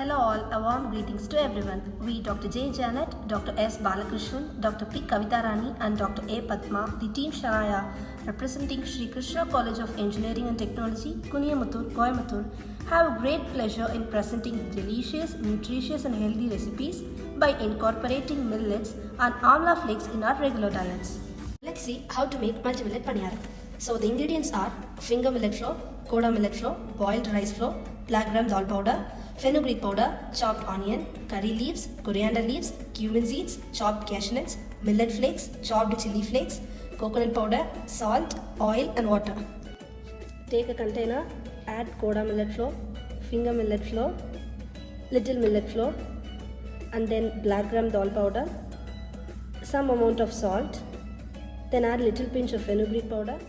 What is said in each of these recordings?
Hello all, a warm greetings to everyone. We, Dr. J. Janet, Dr. S. Balakrishnan, Dr. P. Kavitarani and Dr. A. Padma, the team Shanaya, representing Sri Krishna College of Engineering and Technology, Kuniyamuttur, Coimbatore, have a great pleasure in presenting delicious, nutritious and healthy recipes by incorporating millets and amla flakes in our regular diets. Let's see how to make multi-millet paniyaram. So the ingredients are finger millet flour, koda millet flour, boiled rice flour, black gram dal powder, fenugreek powder, chopped onion, curry leaves, coriander leaves, cumin seeds, chopped cashew nuts, millet flakes, chopped chili flakes, coconut powder, salt, oil and water. Take a container, add koda millet flour, finger millet flour, little millet flour and then black gram dal powder, some amount of salt, then add little pinch of fenugreek powder.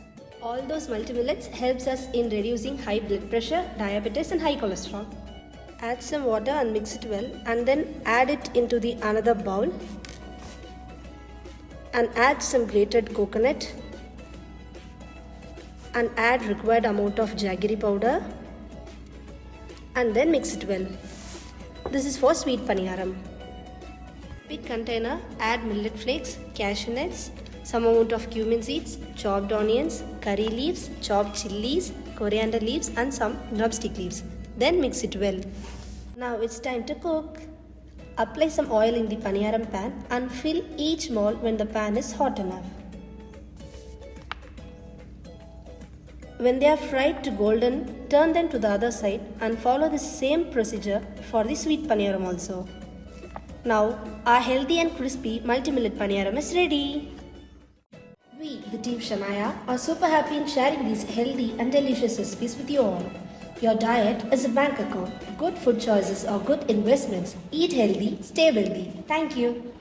All those multi-millets helps us in reducing high blood pressure, diabetes and high cholesterol. Add some water and mix it well and then add it into the another bowl and add some grated coconut and add required amount of jaggery powder and then mix it well. This is for sweet paniyaram. Big container, add millet flakes, cashew nuts, some amount of cumin seeds, chopped onions, curry leaves, chopped chilies, coriander leaves and some drumstick leaves. Then mix it well. Now it's time to cook. Apply some oil in the paniyaram pan and fill each mold when the pan is hot enough. When they are fried to golden, turn them to the other side and follow the same procedure for the sweet paniyaram also. Now our healthy and crispy multi-millet paniyaram is ready. We, the team Shanaya, are super happy in sharing these healthy and delicious recipes with you all. Your diet is a bank account. Good food choices are good investments. Eat healthy, stay wealthy. Thank you.